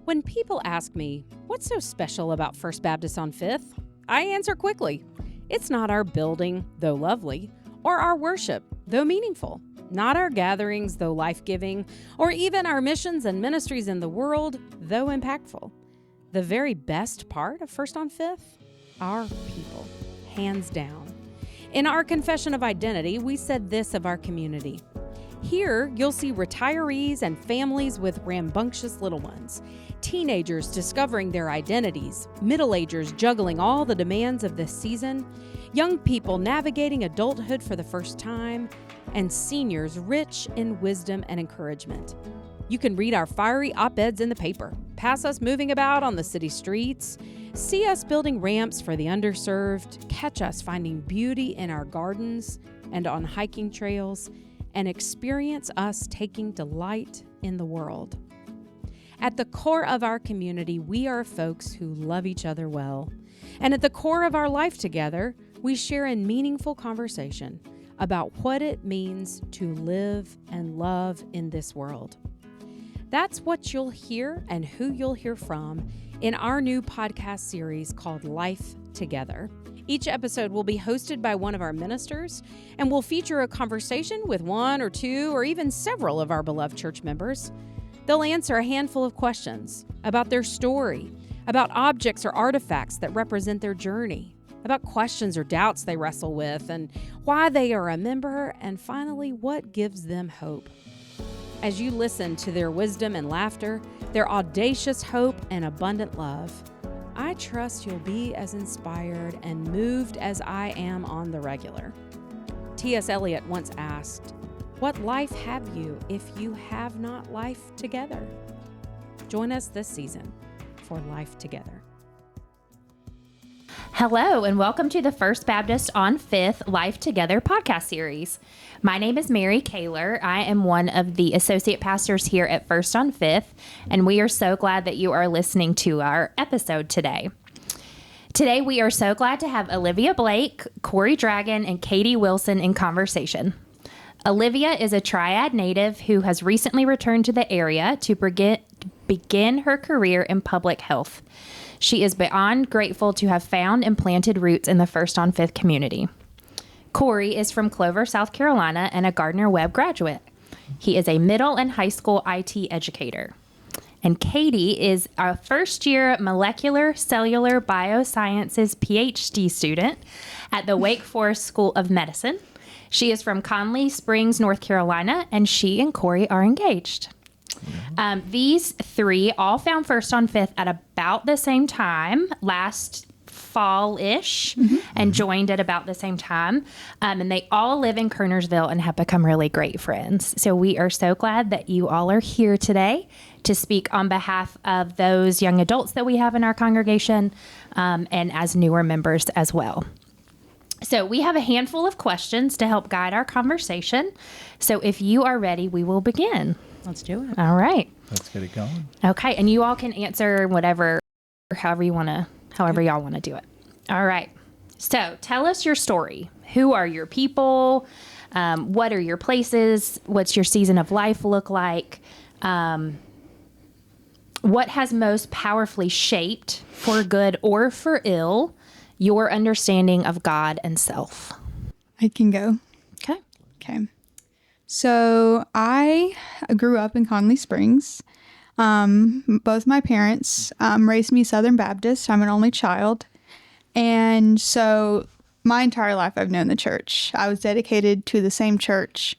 When people ask me, what's so special about First Baptist on Fifth? I answer quickly. It's not our building, though lovely, or our worship, though meaningful, not our gatherings, though life-giving, or even our missions and ministries in the world, though impactful. The very best part of First on Fifth? Our people, hands down. In our confession of identity, we said this of our community. Here, you'll see retirees and families with rambunctious little ones, teenagers discovering their identities, middle-agers juggling all the demands of this season, young people navigating adulthood for the first time, and seniors rich in wisdom and encouragement. You can read our fiery op-eds in the paper, pass us moving about on the city streets, see us building ramps for the underserved, catch us finding beauty in our gardens and on hiking trails, and experience us taking delight in the world. At the core of our community, we are folks who love each other well. And at the core of our life together, we share in meaningful conversation about what it means to live and love in this world. That's what you'll hear and who you'll hear from in our new podcast series called Life Together. Each episode will be hosted by one of our ministers and will feature a conversation with one or two or even several of our beloved church members. They'll answer a handful of questions about their story, about objects or artifacts that represent their journey, about questions or doubts they wrestle with, and why they are a member, and finally, what gives them hope. As you listen to their wisdom and laughter, their audacious hope and abundant love, I trust you'll be as inspired and moved as I am on the regular. T.S. Eliot once asked, "What life have you if you have not life together?" Join us this season for Life Together. Hello, and welcome to the First Baptist on Fifth Life Together podcast series. My name is Mary Kaler. I am one of the associate pastors here at First on Fifth, and we are so glad that you are listening to our episode today. Today, we are so glad to have Olivia Blake, Cory Dragun, and Katie Wilson in conversation. Olivia is a Triad native who has recently returned to the area to begin her career in public health. She is beyond grateful to have found and planted roots in the First on Fifth community. Cory is from Clover, South Carolina, and a Gardner-Webb graduate. He is a middle and high school IT educator. And Katie is a first-year molecular cellular biosciences PhD student at the Wake Forest School of Medicine. She is from Conley Springs, North Carolina, and she and Cory are engaged. These three all found First on Fifth at about the same time, last fall-ish, and joined at about the same time. And they all live in Kernersville and have become really great friends. So we are so glad that you all are here today to speak on behalf of those young adults that we have in our congregation, and as newer members as well. So we have a handful of questions to help guide our conversation. So if you are ready, we will begin. Let's do it. All right. Let's get it going. Okay. And you all can answer however y'all want to do it. All right. So tell us your story. Who are your people? What are your places? What's your season of life look like? What has most powerfully shaped, for good or for ill, your understanding of God and self? I can go. Okay. So I grew up in Conley Springs. Both my parents raised me Southern Baptist. I'm an only child. And so my entire life I've known the church. I was dedicated to the same church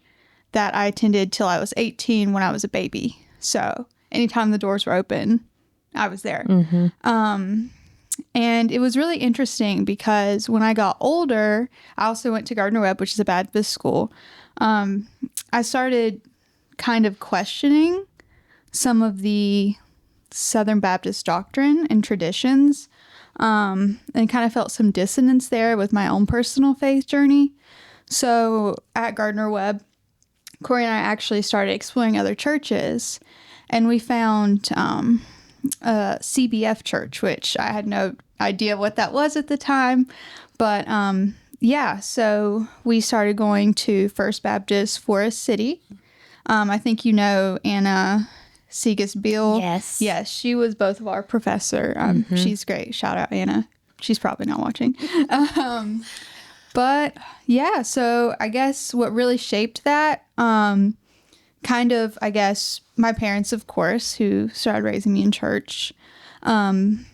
that I attended till I was 18 when I was a baby. So anytime the doors were open, I was there. And it was really interesting because when I got older, I also went to Gardner-Webb, which is a Baptist school. I started kind of questioning some of the Southern Baptist doctrine and traditions, and kind of felt some dissonance there with my own personal faith journey. So at Gardner-Webb, Cory and I actually started exploring other churches, and we found a CBF church, which I had no idea what that was at the time, but so we started going to First Baptist Forest City. I think you know Anna Segus Beal. Yes. Yes, she was both of our professor. She's great. Shout out Anna. She's probably not watching. But yeah, so I guess what really shaped that, kind of, I guess, my parents, of course, who started raising me in church. And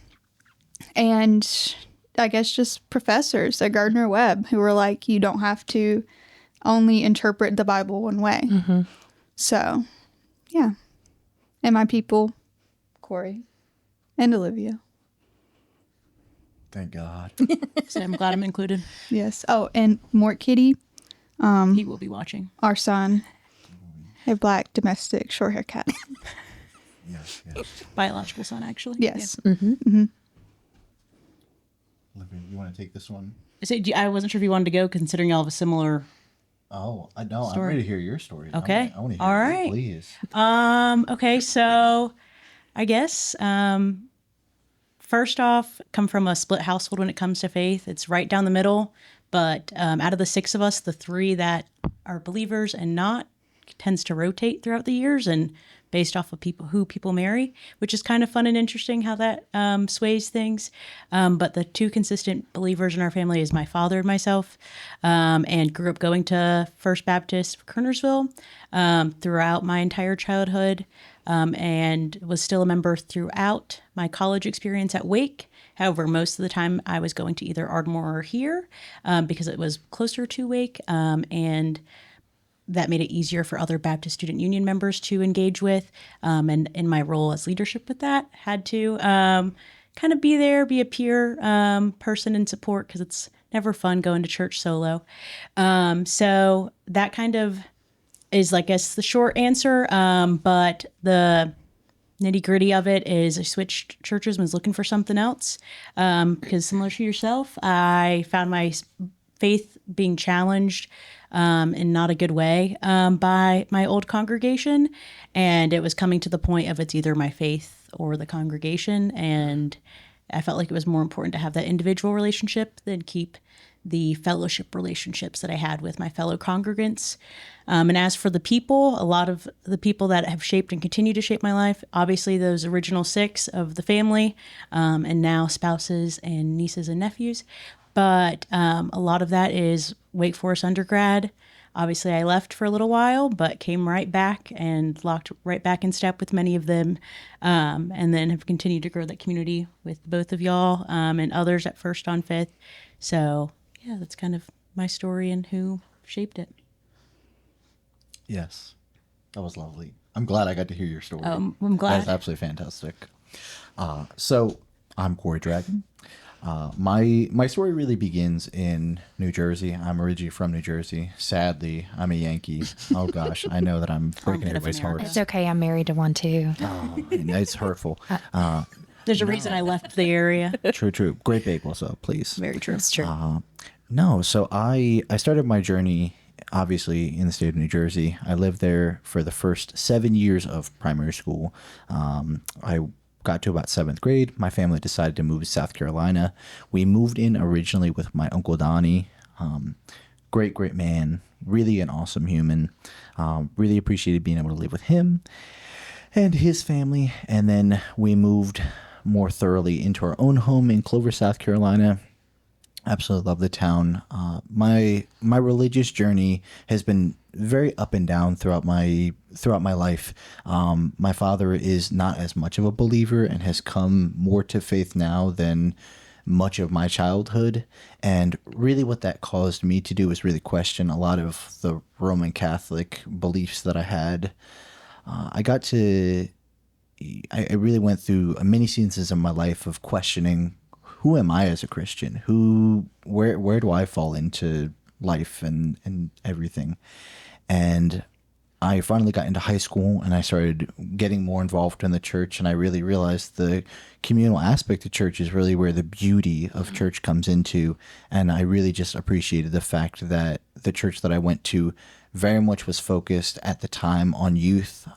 I guess just professors at Gardner Webb who were like, you don't have to only interpret the Bible one way. So, yeah. And my people, Cory and Olivia. Thank God. So I'm glad I'm included. Yes. Oh, and Mort Kitty, He will be watching. our son, a black domestic short hair cat. Yes. Biological son, actually. Yes. Olivia, you want to take this one? Yeah. I wasn't sure if you wanted to go, considering y'all have a similar. Oh, I know. I'm Story. ready to hear your story. Okay. I want to hear All it, right. please. Okay, so I guess first off, come from a split household when it comes to faith. It's right down the middle, but out of the 6 of us, the 3 that are believers and not tends to rotate throughout the years and based off of who people marry, which is kind of fun and interesting how that sways things. But the 2 consistent believers in our family is my father and myself, and grew up going to First Baptist Kernersville throughout my entire childhood, and was still a member throughout my college experience at Wake. However, most of the time I was going to either Ardmore or here because it was closer to Wake, and that made it easier for other Baptist Student Union members to engage with. And in my role as leadership with that, had to kind of be there, be a peer person and support, because it's never fun going to church solo. So that kind of is, I guess, the short answer. But the nitty gritty of it is I switched churches and was looking for something else. Because similar to yourself, I found my faith being challenged in not a good way by my old congregation. And it was coming to the point of it's either my faith or the congregation. And I felt like it was more important to have that individual relationship than keep the fellowship relationships that I had with my fellow congregants. And as for the people, a lot of the people that have shaped and continue to shape my life, obviously those original 6 of the family, and now spouses and nieces and nephews. But a lot of that is Wake Forest undergrad. Obviously, I left for a little while, but came right back and locked right back in step with many of them, and then have continued to grow that community with both of y'all and others at First on Fifth. So, yeah, that's kind of my story and who shaped it. Yes. That was lovely. I'm glad I got to hear your story. I'm glad. That's absolutely fantastic. So I'm Cory Dragun. My story really begins in New Jersey. I'm originally from New Jersey. Sadly, I'm a Yankee. Oh gosh, I know that I'm breaking everybody's heart. It's okay. I'm married to one too. Oh, it's hurtful. There's a reason I left the area. True. Great bagel, so please. Very true. It's true. No, so I started my journey obviously in the state of New Jersey. I lived there for the first 7 years of primary school. I got to about 7th grade. My family decided to move to South Carolina. We moved in originally with my Uncle Donnie. Great man. Really an awesome human. Really appreciated being able to live with him and his family. And then we moved more thoroughly into our own home in Clover, South Carolina. Absolutely love the town. My religious journey has been very up and down throughout my life. My father is not as much of a believer and has come more to faith now than much of my childhood. And really what that caused me to do is really question a lot of the Roman Catholic beliefs that I had. I really went through many seasons of my life of questioning, who am I as a Christian? Where do I fall into life and everything? And I finally got into high school and I started getting more involved in the church, and I really realized the communal aspect of church is really where the beauty of church comes into. And I really just appreciated the fact that the church that I went to very much was focused at the time on youth.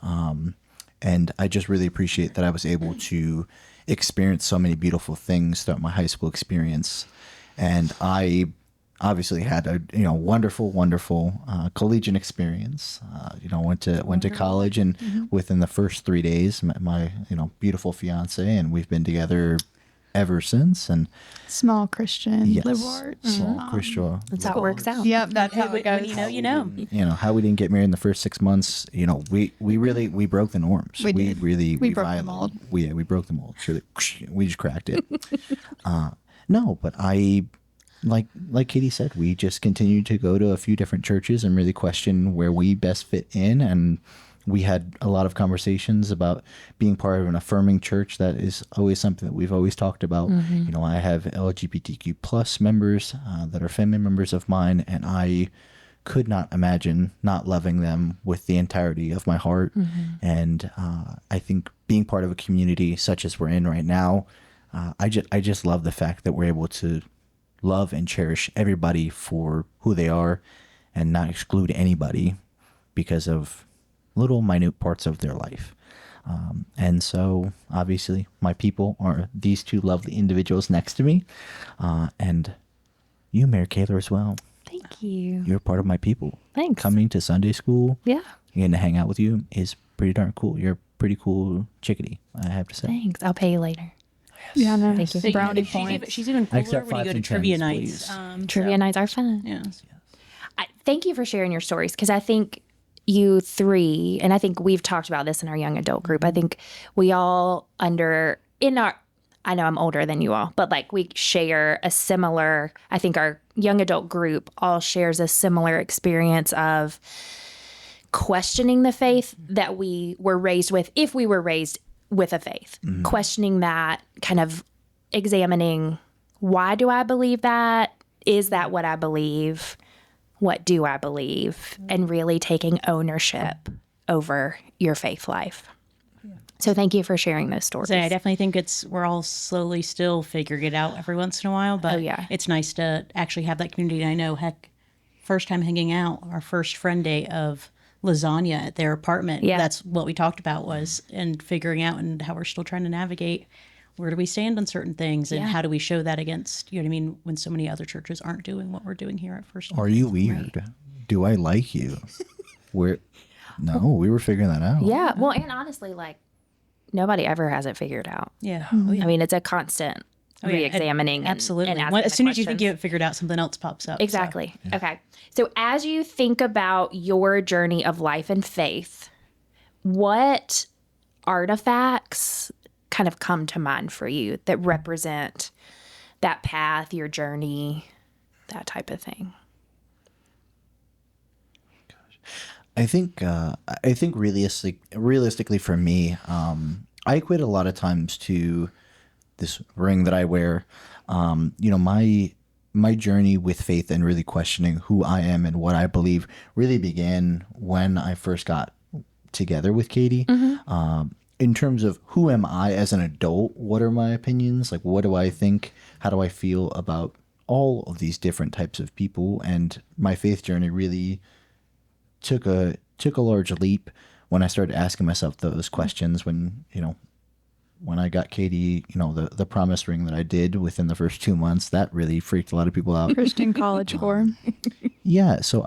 And I just really appreciate that I was able to experience so many beautiful things throughout my high school experience. And I obviously had a wonderful collegiate experience. Went to college, and within the first 3 days met my beautiful fiance, and we've been together ever since. And Small Christian yes, liberal arts. small Christian. That's how it works out. Yep, that's how it goes. You know. How we didn't get married in the first 6 months. We really broke the norms. We did. We broke the violated. mold. We broke the mold. Sure, we just cracked it. No, but I. Like Katie said, we just continued to go to a few different churches and really question where we best fit in. And we had a lot of conversations about being part of an affirming church. That is always something that we've always talked about. I have LGBTQ plus members that are family members of mine, and I could not imagine not loving them with the entirety of my heart. And I think being part of a community such as we're in right now, I just love the fact that we're able to love and cherish everybody for who they are and not exclude anybody because of little minute parts of their life. And so obviously my people are these two lovely individuals next to me. And you, Mary Kayler, as well. Thank you. You're part of my people. Thanks. Coming to Sunday school, Yeah. getting to hang out with you is pretty darn cool. You're a pretty cool chickadee, I have to say. Thanks. I'll pay you later. Yeah, no. Thank you. So Brownie she's points. she's even cooler Except when you go 5s to and trivia 10s, nights. please. Trivia nights are fun. Yeah. Thank you for sharing your stories, because I think you three, and I think we've talked about this in our young adult group. I think we all I know I'm older than you all, but like we share a similar, I think our young adult group all shares a similar experience of questioning the faith that we were raised with, if we were raised with a faith, questioning that, kind of examining, why do I believe that? Is that what I believe? What do I believe? And really taking ownership over your faith life. So thank you for sharing those stories. So I definitely think we're all slowly still figuring it out every once in a while, but it's nice to actually have that community. And I know, heck, first time hanging out, our first friend day of lasagna at their apartment. Yeah. That's what we talked about and figuring out and how we're still trying to navigate where do we stand on certain things and how do we show that against, you know what I mean, when so many other churches aren't doing what we're doing here at First. Are you weird? Right. Do I like you? No, we were figuring that out. Yeah. Well, and honestly, like, nobody ever has it figured out. Yeah. I mean, it's a constant re-examining. Absolutely. And as soon as you think you have it figured out, something else pops up. Exactly. So. Okay. So as you think about your journey of life and faith, what artifacts kind of come to mind for you that represent that path, your journey, that type of thing? I think realistically for me, I equate a lot of times to this ring that I wear. My journey with faith and really questioning who I am and what I believe really began when I first got together with Katie. In terms of who am I as an adult, what are my opinions? Like, what do I think? How do I feel about all of these different types of people? And my faith journey really took a large leap when I started asking myself those questions. When I got Katie, the promise ring that I did within the first 2 months, that really freaked a lot of people out. Christian college core. Yeah, so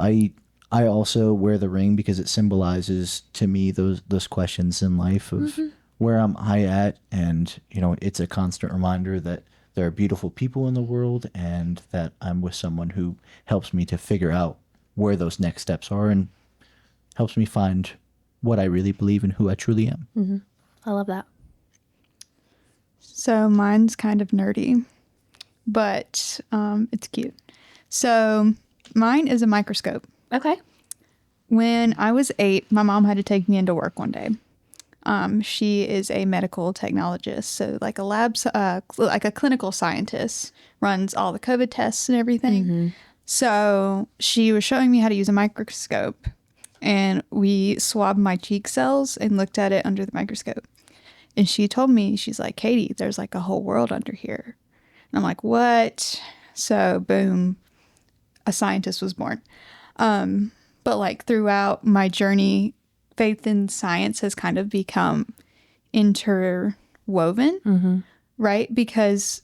I also wear the ring because it symbolizes to me those questions in life of where am I at, and it's a constant reminder that there are beautiful people in the world and that I'm with someone who helps me to figure out where those next steps are and helps me find what I really believe and who I truly am. I love that. So mine's kind of nerdy, but it's cute. So mine is a microscope. Okay. When I was 8, my mom had to take me into work one day. She is a medical technologist, so like a lab, like a clinical scientist, runs all the COVID tests and everything. So she was showing me how to use a microscope, and we swabbed my cheek cells and looked at it under the microscope. And she told me, she's like, Katie, there's like a whole world under here. And I'm like, what? So boom, a scientist was born. But like throughout my journey, faith and science has kind of become interwoven, right? Because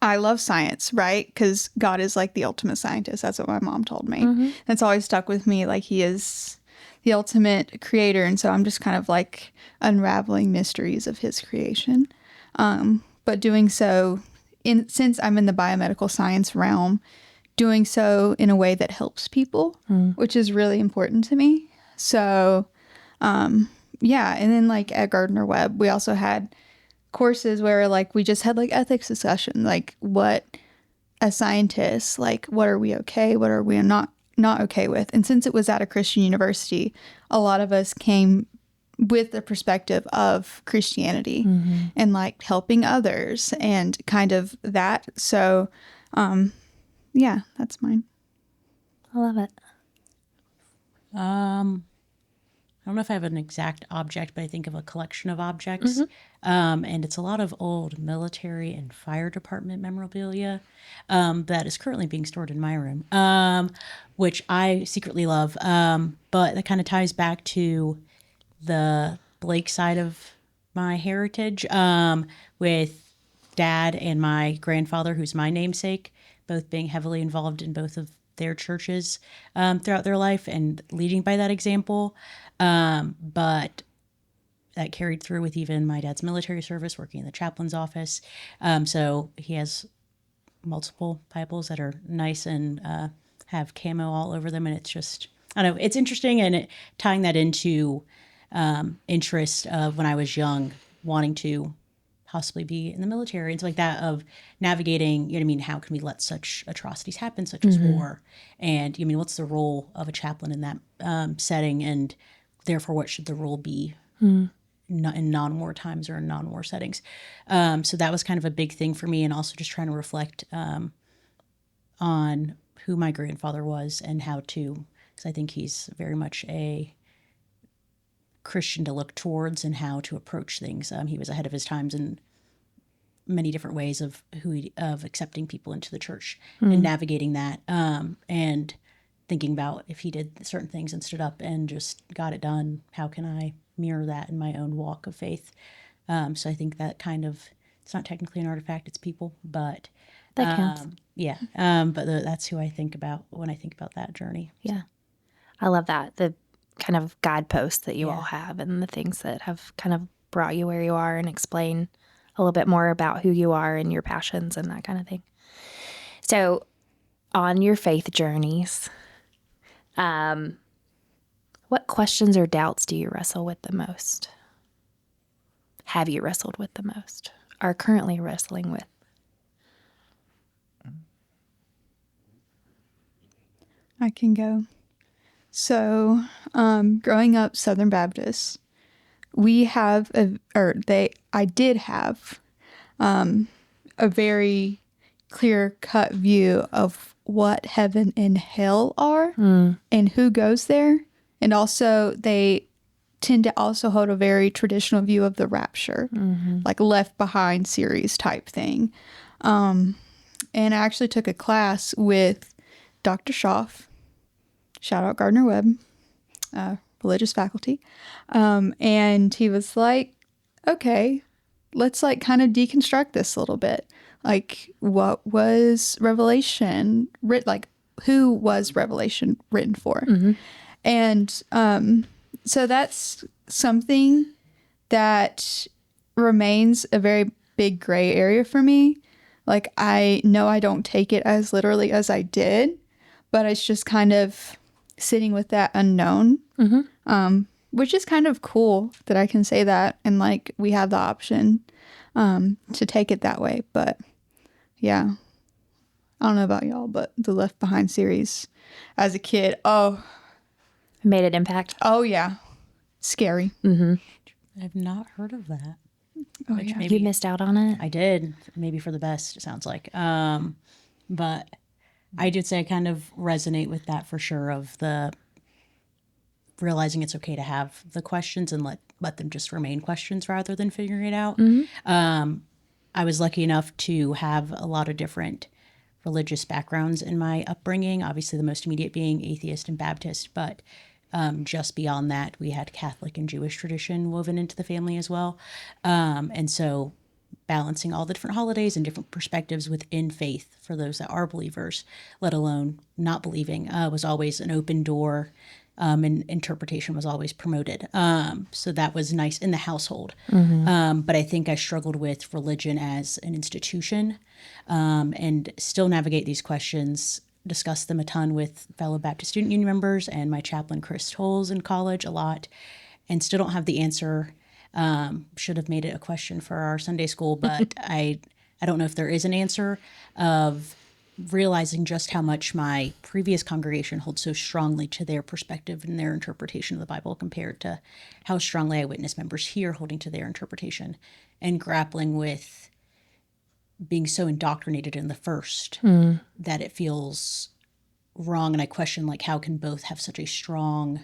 I love science, right? Because God is like the ultimate scientist. That's what my mom told me. That's always stuck with me. Like he is the ultimate creator. And so I'm just kind of like unraveling mysteries of his creation. But doing so, since I'm in the biomedical science realm, doing so in a way that helps people, which is really important to me. So, yeah. And then like at Gardner Webb, we also had courses where like we just had like ethics discussion, like what as scientists, like what are we okay, what are we not okay with. And since it was at a Christian university, a lot of us came with the perspective of Christianity and like helping others and kind of that. So yeah, that's mine. I love it. I don't know if I have an exact object, but I think of a collection of objects. And it's a lot of old military and fire department memorabilia that is currently being stored in my room, which I secretly love. But that kind of ties back to the Blake side of my heritage with Dad and my grandfather, who's my namesake, both being heavily involved in both of their churches throughout their life and leading by that example. But that carried through with even my dad's military service, working in the chaplain's office. So he has multiple Bibles that are nice and have camo all over them. And it's just, I don't know, it's interesting. And tying that into interest of when I was young, wanting to possibly be in the military and stuff like that, of navigating, you know what I mean, how can we let such atrocities happen, such as war? And you mean, what's the role of a chaplain in that setting? And therefore, what should the role be in non-war times or in non-war settings? So that was kind of a big thing for me, and also just trying to reflect on who my grandfather was and how to, because I think he's very much a Christian to look towards and how to approach things. He was ahead of his times in many different ways of of accepting people into the church and navigating that, and thinking about if he did certain things and stood up and just got it done, how can I mirror that in my own walk of faith? So I think that kind of, it's not technically an artifact, it's people, but That counts. yeah. But that's who I think about when I think about that journey. Yeah. I love that. The kind of guideposts that you all have and the things that have kind of brought you where you are and explain a little bit more about who you are and your passions and that kind of thing. So on your faith journeys, what questions or doubts do you wrestle with the most? Have you wrestled with the most? Are currently wrestling with? I can go. So, growing up Southern Baptist, I did have a very clear-cut view of what heaven and hell are and who goes there. And also, they tend to also hold a very traditional view of the rapture, like Left Behind series type thing. And I actually took a class with Dr. Schaff, shout out Gardner Webb, religious faculty. And he was like, okay, let's like kind of deconstruct this a little bit. Like, what was Revelation written? Like, who was Revelation written for? And so that's something that remains a very big gray area for me. Like, I know I don't take it as literally as I did, but it's just kind of sitting with that unknown, which is kind of cool that I can say that. And like, we have the option to take it that way. But yeah, I don't know about y'all, but the Left Behind series as a kid, Made an impact? oh yeah, scary. I've not heard of that. Oh Which yeah. maybe You missed out on it? I did, maybe for the best, it sounds like. But I did say I kind of resonate with that for sure, of the realizing it's okay to have the questions and let them just remain questions rather than figuring it out. I was lucky enough to have a lot of different religious backgrounds in my upbringing, obviously the most immediate being atheist and Baptist, but just beyond that, we had Catholic and Jewish tradition woven into the family as well. And so balancing all the different holidays and different perspectives within faith for those that are believers, let alone not believing, was always an open door. And interpretation was always promoted. So that was nice in the household. But I think I struggled with religion as an institution, and still navigate these questions, discuss them a ton with fellow Baptist Student Union members and my chaplain, Chris Tolles, in college a lot, and still don't have the answer. Should have made it a question for our Sunday school, but I don't know if there is an answer of realizing just how much my previous congregation holds so strongly to their perspective and their interpretation of the Bible compared to how strongly I witness members here holding to their interpretation, and grappling with being so indoctrinated in the first that it feels wrong. And I question, like, how can both have such a strong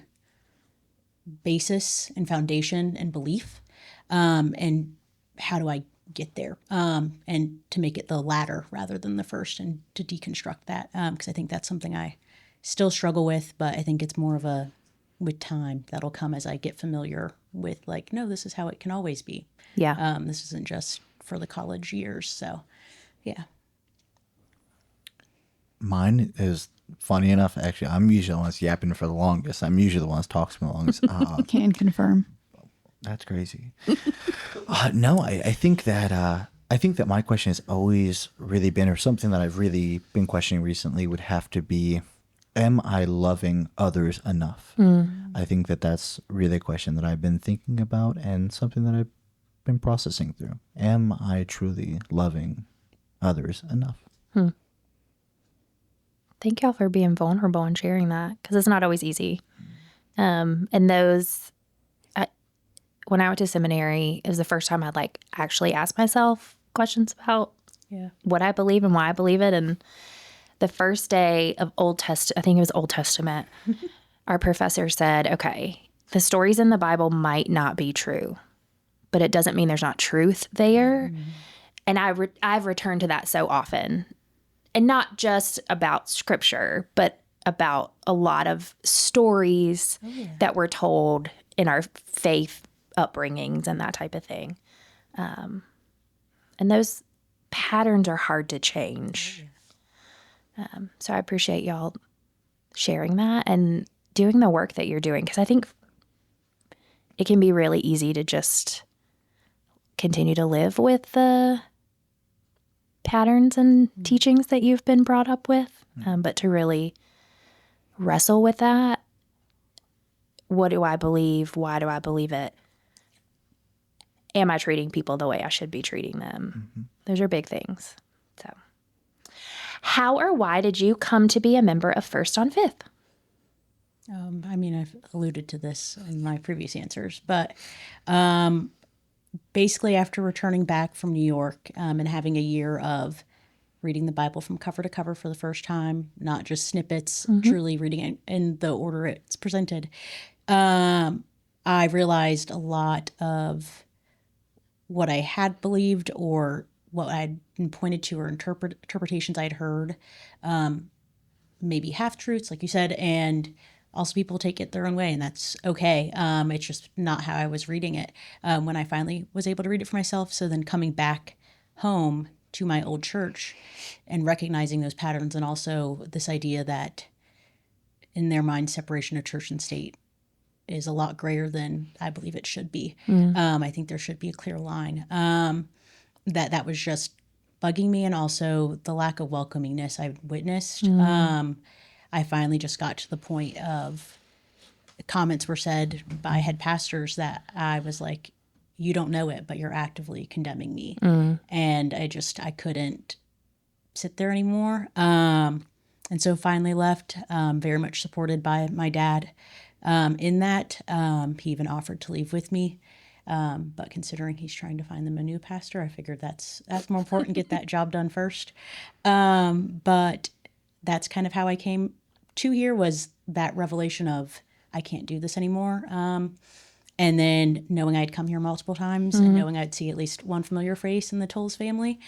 basis and foundation and belief, and how do I get there, and to make it the latter rather than the first, and to deconstruct that, because I think that's something I still struggle with, but I think it's more of a with time that'll come as I get familiar with, like, no, this is how it can always be. Yeah. This isn't just for the college years. So yeah. Mine is funny enough. Actually, I'm usually the one that's yapping for the longest. I'm usually the one that talks for the longest. Can confirm. That's crazy. No, I think that my question has always really been, or something that I've really been questioning recently, would have to be, am I loving others enough? I think that that's really a question that I've been thinking about, and something that I've been processing through. Am I truly loving others enough? Thank y'all for being vulnerable and sharing that, because it's not always easy. And those, when I went to seminary, it was the first time I'd like actually asked myself questions about what I believe and why I believe it. And the first day of I think it was Old Testament, our professor said, okay, the stories in the Bible might not be true, but it doesn't mean there's not truth there. And I've returned to that so often, and not just about scripture, but about a lot of stories that were told in our faith upbringings and that type of thing. And those patterns are hard to change. So I appreciate y'all sharing that and doing the work that you're doing, because I think it can be really easy to just continue to live with the patterns and teachings that you've been brought up with, but to really wrestle with that. What do I believe? Why do I believe it? Am I treating people the way I should be treating them? Those are big things. So, how or why did you come to be a member of First on Fifth? I mean, I've alluded to this in my previous answers, but basically after returning back from New York, and having a year of reading the Bible from cover to cover for the first time, not just snippets, truly reading it in the order it's presented, I realized a lot of what I had believed, or what I'd been pointed to, or interpretations I'd heard, maybe half-truths, like you said, and also people take it their own way, and that's okay. It's just not how I was reading it when I finally was able to read it for myself. So then coming back home to my old church and recognizing those patterns, and also this idea that in their mind, separation of church and state is a lot grayer than I believe it should be. I think there should be a clear line. That was just bugging me, and also the lack of welcomingness I witnessed. I finally just got to the point of comments were said by head pastors that I was like, you don't know it, but you're actively condemning me. And I couldn't sit there anymore. And so finally left, very much supported by my dad in that. He even offered to leave with me. But considering he's trying to find them a new pastor, I figured that's more important, get that job done first. But that's kind of how I came to here, was that revelation of I can't do this anymore. And then knowing I'd come here multiple times, and knowing I'd see at least one familiar face in the Tolles family,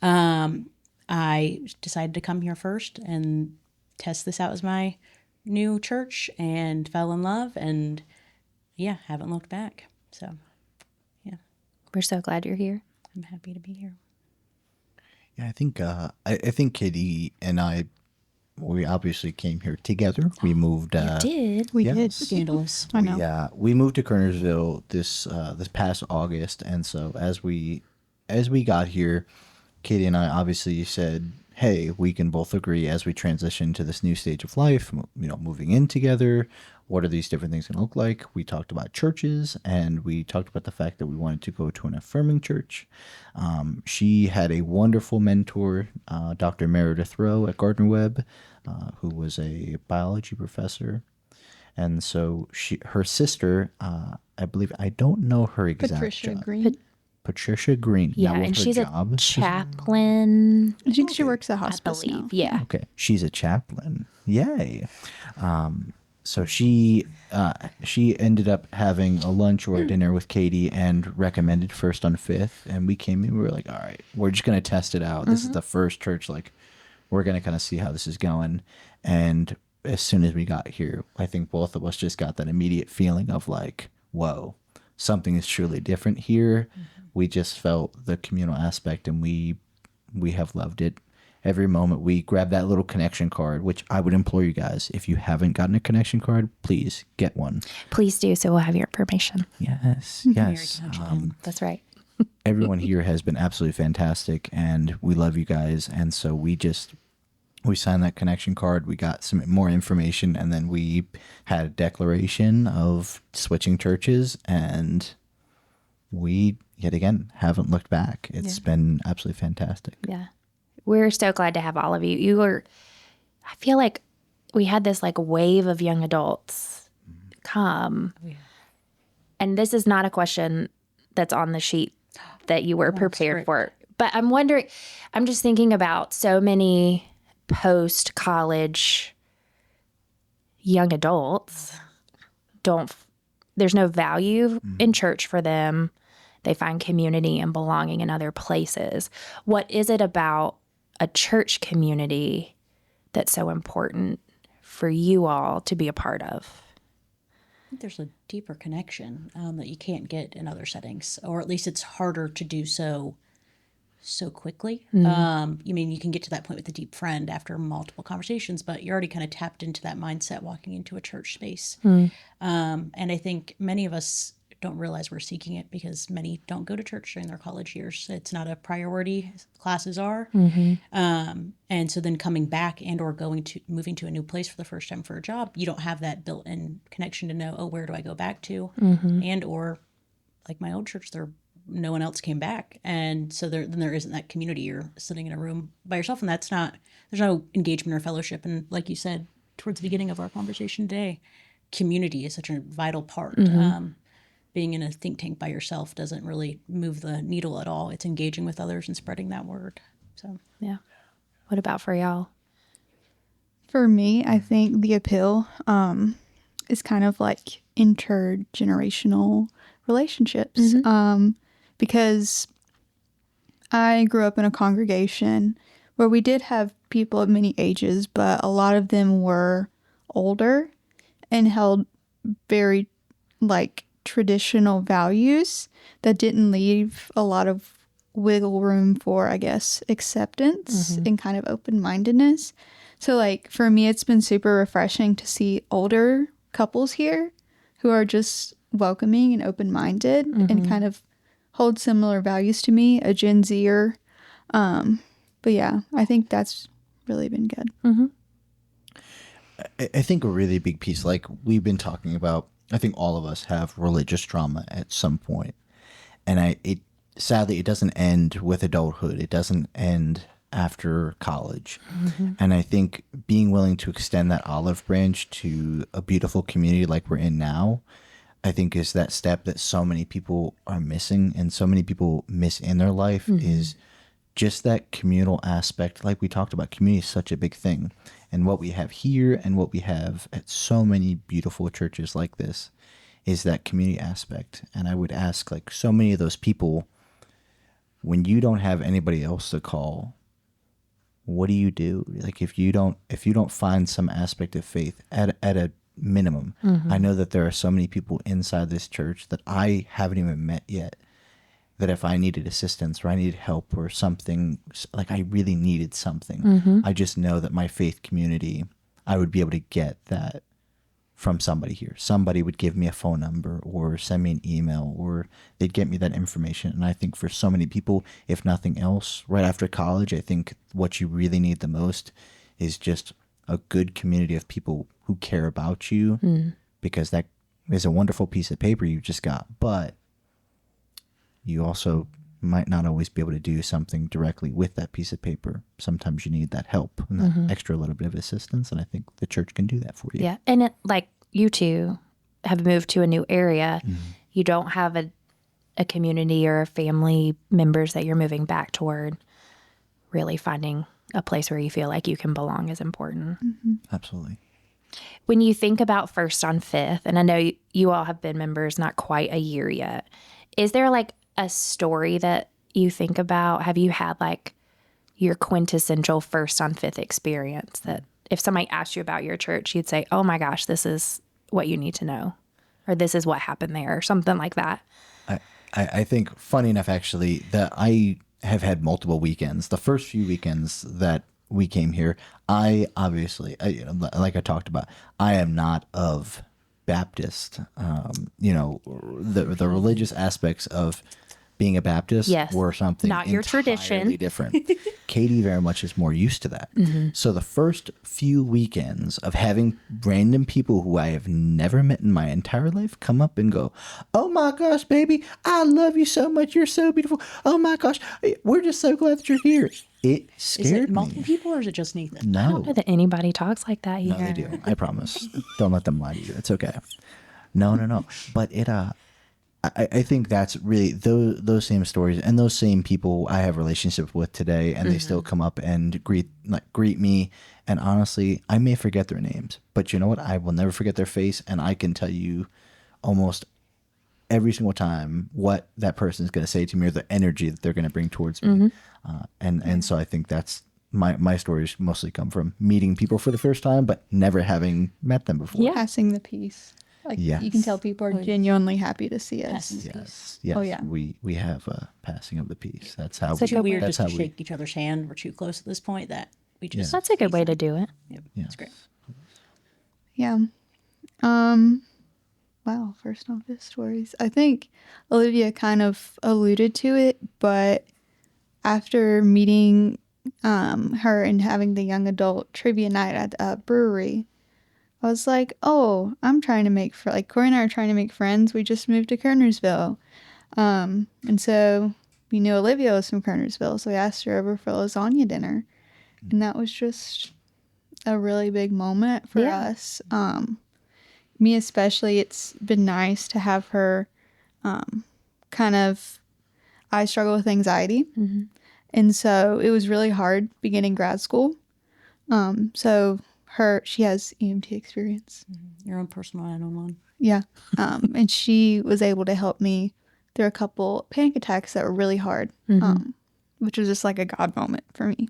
I decided to come here first and test this out as my new church, and fell in love, and haven't looked back. So, We're so glad you're here. I'm happy to be here. Yeah, I think Kitty and I, we obviously came here together. We moved. Did. We Yes. did. Scandalous. I know. Yeah, we moved to Kernersville this past August, and so as we got here, Katie and I obviously said, "Hey, we can both agree as we transition to this new stage of life, moving in together. What are these different things going to look like?" We talked about churches, and we talked about the fact that we wanted to go to an affirming church. She had a wonderful mentor, Dr. Meredith Rowe at Gardner Webb, who was a biology professor. And so her sister, I believe, I don't know her exact Patricia job. Green. Patricia Green. Yeah, Now, what and her she's job? a chaplain, I think she works at I hospice now. believe. Yeah. Okay, she's a chaplain. Yay! So she ended up having a lunch or a dinner with Katie and recommended First on Fifth, and we came in. We were like, all right, we're just gonna test it out. This is the first church. Like, we're gonna kind of see how this is going. And as soon as we got here, I think both of us just got that immediate feeling of like, whoa, something is truly different here. We just felt the communal aspect, and we have loved it. Every moment we grab that little connection card, which I would implore you guys, if you haven't gotten a connection card, please get one. Please do, so we'll have your information. Yes, Mary yes. can hunt you down. That's right. Everyone here has been absolutely fantastic, and we love you guys. And so we signed that connection card. We got some more information, and then we had a declaration of switching churches, and we yet again haven't looked back. It's been absolutely fantastic. Yeah. We're so glad to have all of you. I feel like we had this like wave of young adults come. Oh, yeah. And this is not a question that's on the sheet that you were prepared great. for. But I'm wondering, I'm just thinking about so many post-college young adults there's no value in church for them. They find community and belonging in other places. What is it about a church community that's so important for you all to be a part of? I think there's a deeper connection that you can't get in other settings, or at least it's harder to do so quickly. You mean you can get to that point with a deep friend after multiple conversations, but you're already kind of tapped into that mindset walking into a church space. And I think many of us don't realize we're seeking it because many don't go to church during their college years. It's not a priority. Classes are. And so then coming back and or moving to a new place for the first time for a job, you don't have that built-in connection to know, oh, where do I go back to? And or like my old church, no one else came back. And so there isn't that community. You're sitting in a room by yourself, and there's no engagement or fellowship. And like you said, towards the beginning of our conversation today, community is such a vital part. Being in a think tank by yourself doesn't really move the needle at all. It's engaging with others and spreading that word. So Yeah. What about for y'all? For me, I think the appeal is kind of like intergenerational relationships. Because I grew up in a congregation where we did have people of many ages, but a lot of them were older and held very like traditional values that didn't leave a lot of wiggle room for, I guess, acceptance and kind of open-mindedness. So like for me, it's been super refreshing to see older couples here who are just welcoming and open-minded and kind of hold similar values to me, a Gen Zer. But yeah, I think that's really been good. I think a really big piece, like we've been talking about, I think all of us have religious trauma at some point. And sadly, it doesn't end with adulthood. It doesn't end after college. And I think being willing to extend that olive branch to a beautiful community like we're in now, I think is that step that so many people are missing and so many people miss in their life is just that communal aspect. Like we talked about, community is such a big thing. And what we have here and what we have at so many beautiful churches like this is that community aspect. And I would ask, like, so many of those people, when you don't have anybody else to call, what do you do? Like, if you don't find some aspect of faith at a minimum, I know that there are so many people inside this church that I haven't even met yet that if I needed assistance or I needed help or something, like I really needed something, I just know that my faith community, I would be able to get that from somebody here. Somebody would give me a phone number or send me an email, or they'd get me that information. And I think for so many people, if nothing else, right after college, I think what you really need the most is just a good community of people who care about you, because that is a wonderful piece of paper you just got. But you also might not always be able to do something directly with that piece of paper. Sometimes you need that help and that extra little bit of assistance. And I think the church can do that for you. Yeah. And like you two have moved to a new area. You don't have a community or family members that you're moving back toward. Really finding a place where you feel like you can belong is important. Absolutely. When you think about First on Fifth, and I know you all have been members not quite a year yet, is there like a story that you think about? Have you had like your quintessential First on Fifth experience that if somebody asked you about your church, you'd say, oh my gosh, this is what you need to know, or this is what happened there, or something like that? I think, funny enough, actually, that I have had multiple weekends. The first few weekends that we came here, I obviously, like I talked about, I am not of Baptist. The religious aspects of being a Baptist were something not your tradition. Different. Katie very much is more used to that. So the first few weekends of having random people who I have never met in my entire life come up and go, oh my gosh, baby, I love you so much. You're so beautiful. Oh my gosh, we're just so glad that you're here. It scared me. Is it multiple people or is it just Nathan? No. I don't know that anybody talks like that here. No, they do. I promise. Don't let them lie to you. It's okay. No. But it, I think that's really those same stories and those same people I have relationships with today, and they still come up and greet me. And honestly, I may forget their names, but you know what? I will never forget their face, and I can tell you almost every single time what that person is going to say to me or the energy that they're going to bring towards me. And so I think that's my stories mostly come from meeting people for the first time, but never having met them before. Yeah. Passing the peace. Like you can tell people are genuinely happy to see us. Yes. Oh, yeah. We have a passing of the peace. That's how It's we. weird That's just how to we. shake each other's hand. We're too close at this point that we just. That's a good way to do it. Yep, Yeah. that's great. Yeah. Wow, First on Fifth stories. I think Olivia kind of alluded to it, but after meeting her and having the young adult trivia night at the brewery, I was like, oh, I'm trying to make like Cory and I are trying to make friends. We just moved to Kernersville. And so we knew Olivia was from Kernersville, so we asked her over for lasagna dinner. And that was just a really big moment for us. Me especially, it's been nice to have her I struggle with anxiety. And so it was really hard beginning grad school. She has EMT experience. Your own personal 911. Yeah. And she was able to help me through a couple panic attacks that were really hard, which was just like a God moment for me.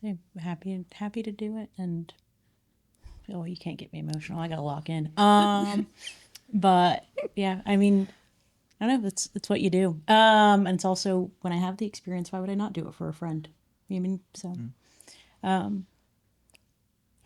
So happy to do it, and you can't get me emotional. I gotta lock in. But yeah, I mean, I don't know. It's what you do. And it's also when I have the experience, why would I not do it for a friend? You know what I mean? So,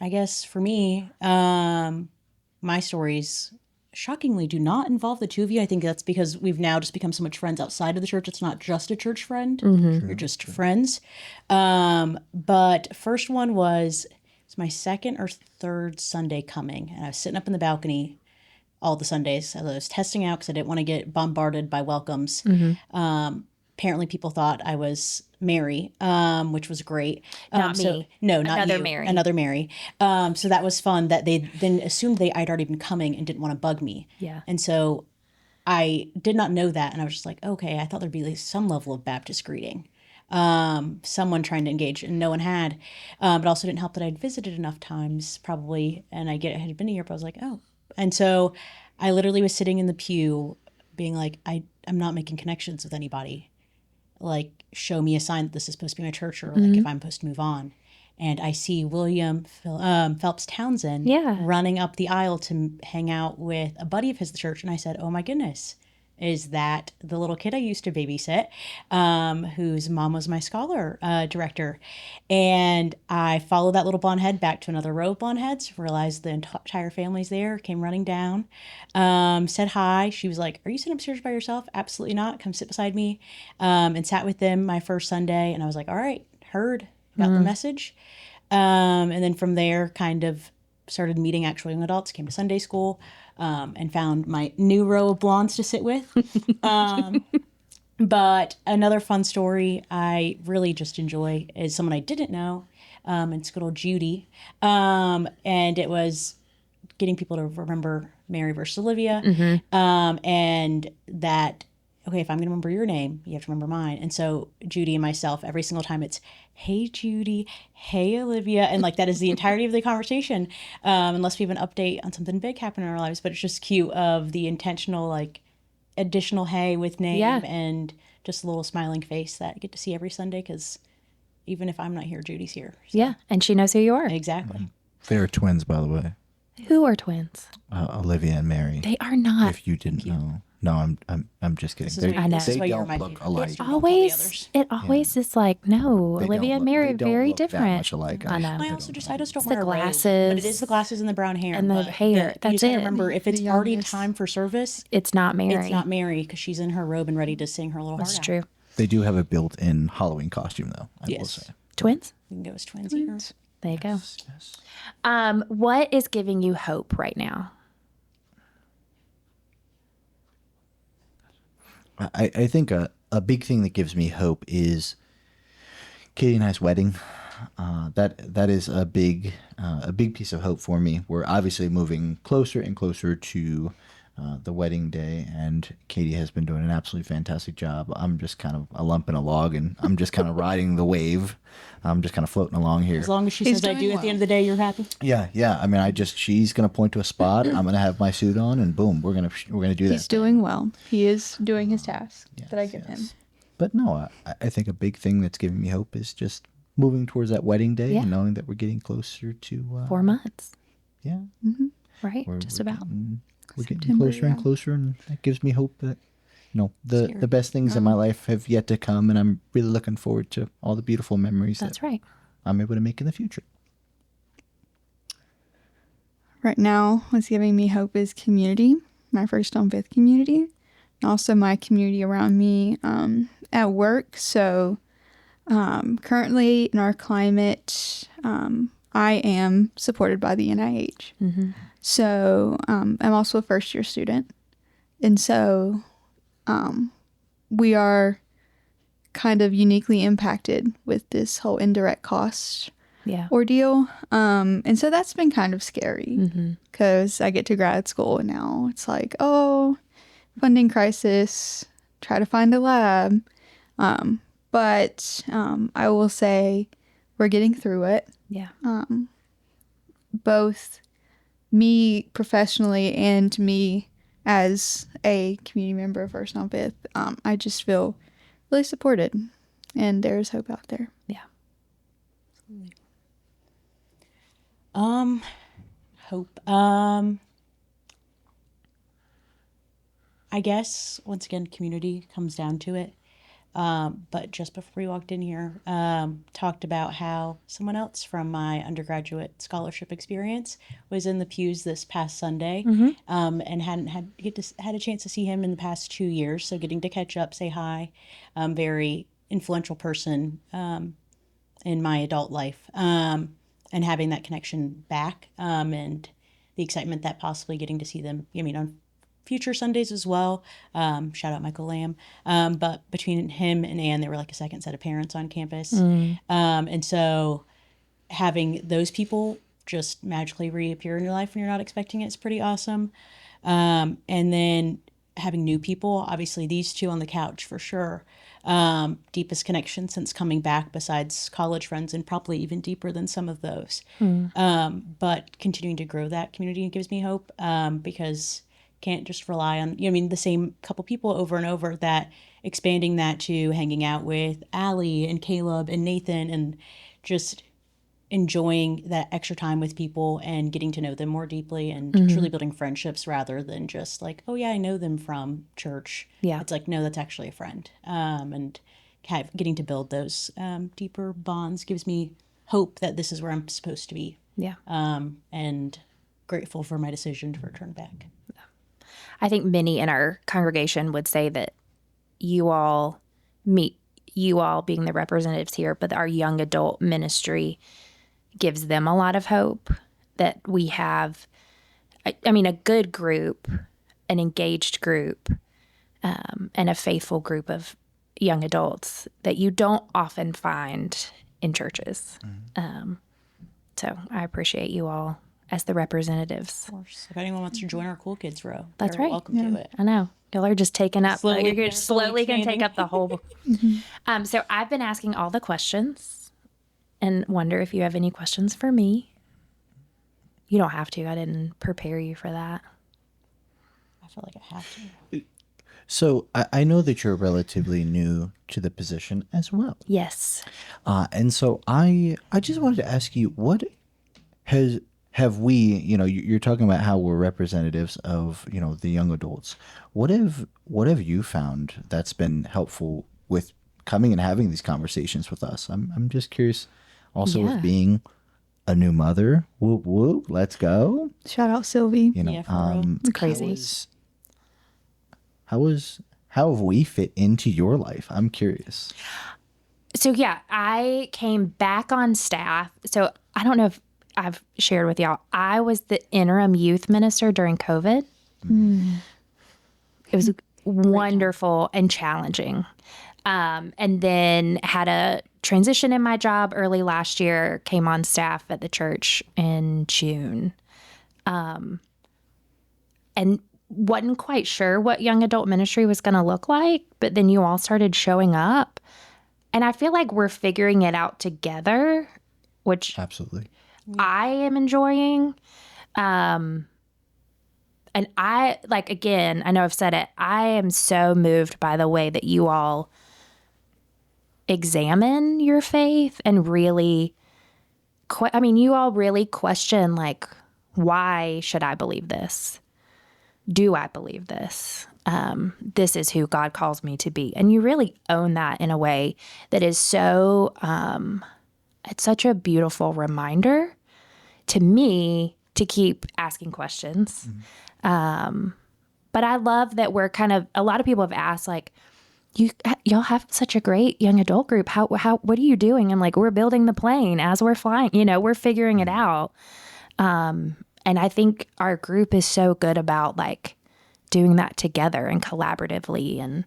I guess for me, my stories shockingly do not involve the two of you. I think that's because we've now just become so much friends outside of the church. It's not just a church friend. You're just friends. But first one was, it's my second or third Sunday coming. And I was sitting up in the balcony all the Sundays as I was testing out because I didn't want to get bombarded by welcomes. Apparently people thought I was Mary, which was great. Not me. No, not Another you. Mary. Another Mary. So that was fun that they then assumed I'd already been coming and didn't want to bug me. Yeah. And so I did not know that. And I was just like, okay, I thought there'd be like some level of Baptist greeting. Someone trying to engage, and no one had. But also didn't help that I'd visited enough times probably. And I had been a year, but I was like, oh. And so I literally was sitting in the pew being like, I'm not making connections with anybody. Like, show me a sign that this is supposed to be my church, or like if I'm supposed to move on. And I see William Phelps Townsend running up the aisle to hang out with a buddy of his at the church. And I said, oh my goodness, is that the little kid I used to babysit, whose mom was my scholar director, and I followed that little blonde head back to another row of blonde heads, realized the entire family's there, came running down, said hi. She was like, "Are you sitting upstairs by yourself?" "Absolutely not. Come sit beside me," and sat with them my first Sunday. And I was like, "All right, heard, got the message." And then from there, kind of started meeting actual young adults, came to Sunday school, and found my new row of blondes to sit with. But another fun story I really just enjoy is someone I didn't know, and it's good old Judy. And it was getting people to remember Mary versus Olivia. And that, okay, if I'm going to remember your name, you have to remember mine. And so Judy and myself, every single time it's, "Hey, Judy, hey, Olivia." And like, that is the entirety of the conversation, unless we have an update on something big happening in our lives. But it's just cute of the intentional, like, additional hey with name and just a little smiling face that I get to see every Sunday, because even if I'm not here, Judy's here. So. Yeah, and she knows who you are. Exactly. They are twins, by the way. Who are twins? Olivia and Mary. They are not. If you didn't know. No, I'm just kidding. I know. They you're don't my look favorite. alike. It always is like, no, They Olivia don't and look- Mary they are don't very look that different. much alike. I know. I just don't the wear a robe, glasses. but it is the glasses and the brown hair And the but hair, you that's just gotta it. remember, if it's The already youngest. time for service, It's not Mary. it's not Mary, because she's in her robe and ready to sing her little That's heart true. out. They do have a built-in Halloween costume, though. I will Yes. say. Twins? We can go as twins here. There you go. Yes. What is giving you hope right now? I think a big thing that gives me hope is Katie and I's wedding. That is a big piece of hope for me. We're obviously moving closer and closer to the wedding day, and Katie has been doing an absolutely fantastic job. I'm just kind of a lump in a log, and I'm just kind of riding the wave. I'm just kind of floating along here. As long as she He's says I doing do at the well. end of the day, you're happy. Yeah. I mean, she's gonna point to a spot. I'm gonna have my suit on, and boom, we're gonna do that. He's doing well. He is doing his task that I give him. But no, I think a big thing that's giving me hope is just moving towards that wedding day Yeah. and knowing that we're getting closer to 4 months, Yeah, right? we're about. we're getting September, closer and yeah. closer, and that gives me hope that the best things in my life have yet to come, and I'm really looking forward to all the beautiful memories That's that right. I'm able to make in the future. Right now, what's giving me hope is community, my First on Fifth community, and also my community around me at work. So currently in our climate, I am supported by the NIH. So I'm also a first year student. And so we are kind of uniquely impacted with this whole indirect cost Yeah. ordeal. And so that's been kind of scary because I get to grad school and now it's like, oh, funding crisis, try to find a lab. But I will say we're getting through it. Yeah. Both me professionally and me as a community member of First on Fifth, I just feel really supported and there's hope out there. Yeah. Hope. I guess once again, community comes down to it. But just before we walked in here, talked about how someone else from my undergraduate scholarship experience was in the pews this past Sunday, and hadn't had a chance to see him in the past 2 years. So getting to catch up, say hi, very influential person in my adult life, and having that connection back, and the excitement that possibly getting to see them. I mean, on future Sundays as well. Shout out Michael Lamb. But between him and Anne, they were like a second set of parents on campus. And so having those people just magically reappear in your life when you're not expecting it is pretty awesome. And then having new people, obviously these two on the couch for sure. Deepest connection since coming back besides college friends, and probably even deeper than some of those. But continuing to grow that community gives me hope, because can't just rely on, the same couple people over and over, that expanding that to hanging out with Allie and Caleb and Nathan, and just enjoying that extra time with people and getting to know them more deeply and truly building friendships rather than just like, oh yeah, I know them from church. Yeah. It's like, no, that's actually a friend. And getting to build those deeper bonds gives me hope that this is where I'm supposed to be. Yeah. And grateful for my decision to return back. I think many in our congregation would say that you all being the representatives here, but our young adult ministry gives them a lot of hope that we have, I mean, a good group, an engaged group, and a faithful group of young adults that you don't often find in churches. So I appreciate you all as the representatives. Of course. If anyone wants to join our Cool Kids row, That's they're right. welcome to it. I know. Y'all are just taking up. Slowly- You're slowly going to take expanding. up the whole. So I've been asking all the questions and wonder if you have any questions for me. You don't have to. I didn't prepare you for that. I feel like I have to. So I know that you're relatively new to the position as well. Yes. And so I just wanted to ask you, what have we, you're talking about how we're representatives of, the young adults. What have you found that's been helpful with coming and having these conversations with us? I'm just curious also Yeah. with being a new mother. Whoop, whoop, let's go. Shout out Sylvie. Yeah, for real. It's crazy. How have we fit into your life? I'm curious. So yeah, I came back on staff. So I don't know if I've shared with y'all. I was the interim youth minister during COVID. It was wonderful and challenging. And then had a transition in my job early last year, came on staff at the church in June. And wasn't quite sure what young adult ministry was going to look like, but then you all started showing up. And I feel like we're figuring it out together, which Absolutely. I am enjoying. And I, again, I know I've said it, I am so moved by the way that you all examine your faith and really, you all really question, why should I believe this? Do I believe this? This is who God calls me to be. And you really own that in a way that is so, it's such a beautiful reminder to me to keep asking questions. But I love that we're a lot of people have asked, y'all have such a great young adult group. How, what are you doing? And we're building the plane as we're flying, we're figuring it out. And I think our group is so good about doing that together and collaboratively and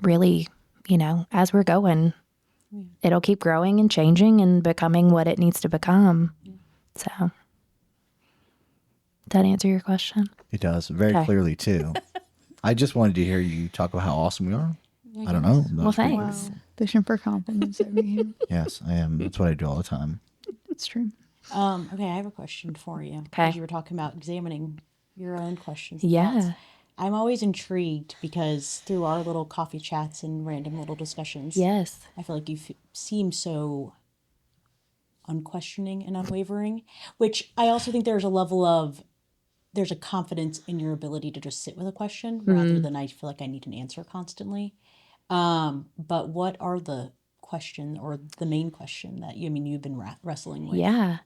really, as we're going, it'll keep growing and changing and becoming what it needs to become. So, does that answer your question? It does very Okay. clearly too. I just wanted to hear you talk about how awesome we are. I don't know. Well, thanks. Wow. Fishing for compliments over here. Yes, I am. That's what I do all the time. It's true. Okay, I have a question for you. Okay. As you were talking about examining your own questions. and Yeah. thoughts. I'm always intrigued because through our little coffee chats and random little discussions, Yes. I feel like you seem so unquestioning and unwavering, which I also think there's a confidence in your ability to just sit with a question rather than I feel like I need an answer constantly. But what are the question or the main question that you've been wrestling with? Yeah.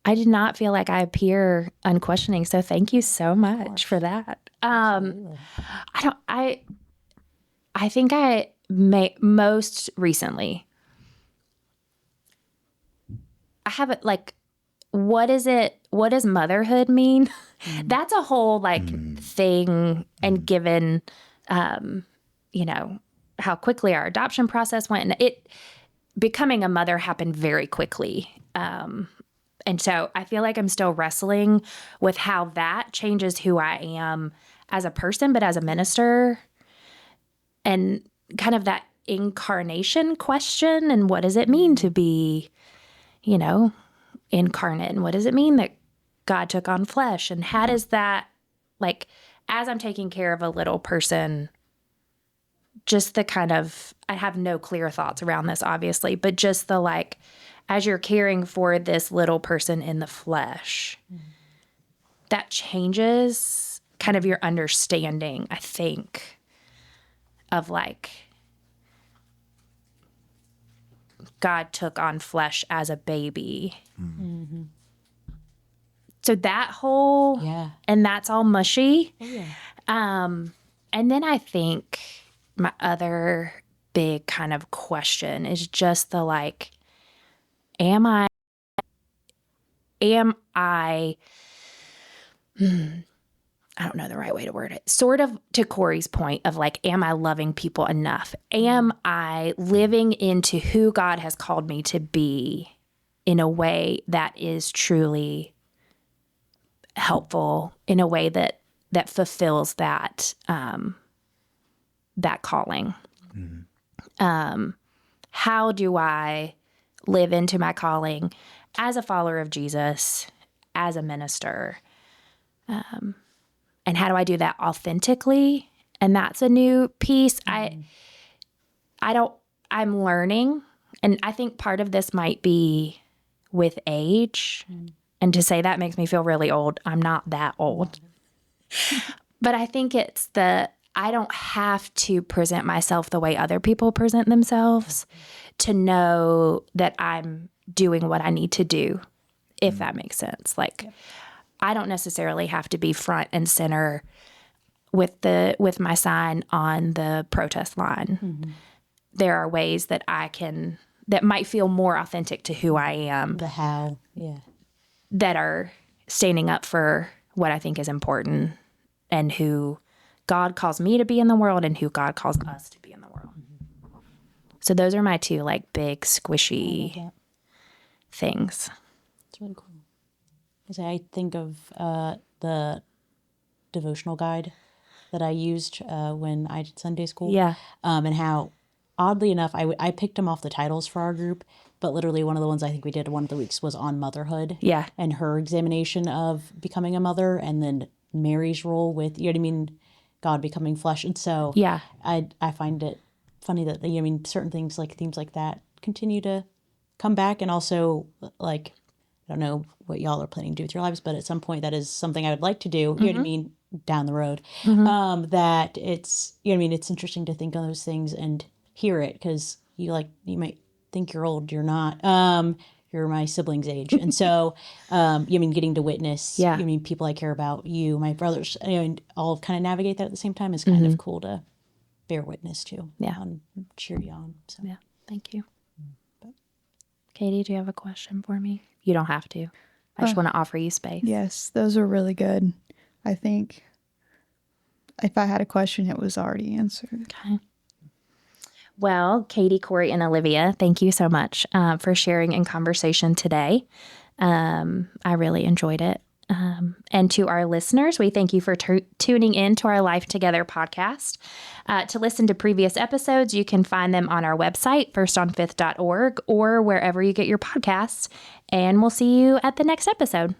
I did not feel like I appear unquestioning, so thank you so much for that. I think I most recently I have it what does motherhood mean? That's a whole thing, and given how quickly our adoption process went, and becoming a mother happened very quickly. And so I feel like I'm still wrestling with how that changes who I am as a person, but as a minister, and kind of that incarnation question. And what does it mean to be, incarnate? And what does it mean that God took on flesh? And how does that, as I'm taking care of a little person, just the I have no clear thoughts around this, obviously, but just the as you're caring for this little person in the flesh, that changes kind of your understanding, I think, of like God took on flesh as a baby. Mm-hmm. So that whole, and that's all mushy. Oh, yeah. And then I think my other big kind of question is just the like, am I, I don't know the right way to word it, sort of to Cory's point of like, am I loving people enough? Am I living into who God has called me to be in a way that is truly helpful, in a way that fulfills that, that calling? Mm-hmm. How do I live into my calling as a follower of Jesus, as a minister? And how do I do that authentically? And that's a new piece. I'm learning. And I think part of this might be with age. And to say that makes me feel really old. I'm not that old. But I think it's I don't have to present myself the way other people present themselves to know that I'm doing what I need to do, if that makes sense. Like, I don't necessarily have to be front and center with my sign on the protest line. Mm-hmm. There are ways that that might feel more authentic to who I am. The how, yeah. That are standing up for what I think is important and who God calls me to be in the world and who God calls us to be in the world. Mm-hmm. So those are my two like big squishy things. It's really cool. I think of the devotional guide that I used when I did Sunday school. Yeah. And how, oddly enough, I picked them off the titles for our group, but literally one of the ones I think we did one of the weeks was on motherhood. Yeah. And her examination of becoming a mother, and then Mary's role with, you know what I mean, God becoming flesh. And so yeah, I find it funny that, you know, I mean, certain things like themes like that continue to come back. And also, like, I don't know what y'all are planning to do with your lives, but at some point that is something I would like to do, you know what I mean, down the road. Mm-hmm. That it's, you know what I mean, it's interesting to think on those things and hear it, because you might think you're old, you're not. You're my siblings' age. And so, you mean, getting to witness, you mean, people I care about, you, my brothers, you know, and all kind of navigate that at the same time is kind of cool to bear witness to. Yeah. And cheer you on. So. Yeah. Thank you. Katie, do you have a question for me? You don't have to. I just want to offer you space. Yes, those are really good. I think if I had a question, it was already answered. Okay. Well, Katie, Cory, and Olivia, thank you so much for sharing in conversation today. I really enjoyed it. And to our listeners, we thank you for tuning in to our Life Together podcast. To listen to previous episodes, you can find them on our website, firstonfifth.org, or wherever you get your podcasts. And we'll see you at the next episode.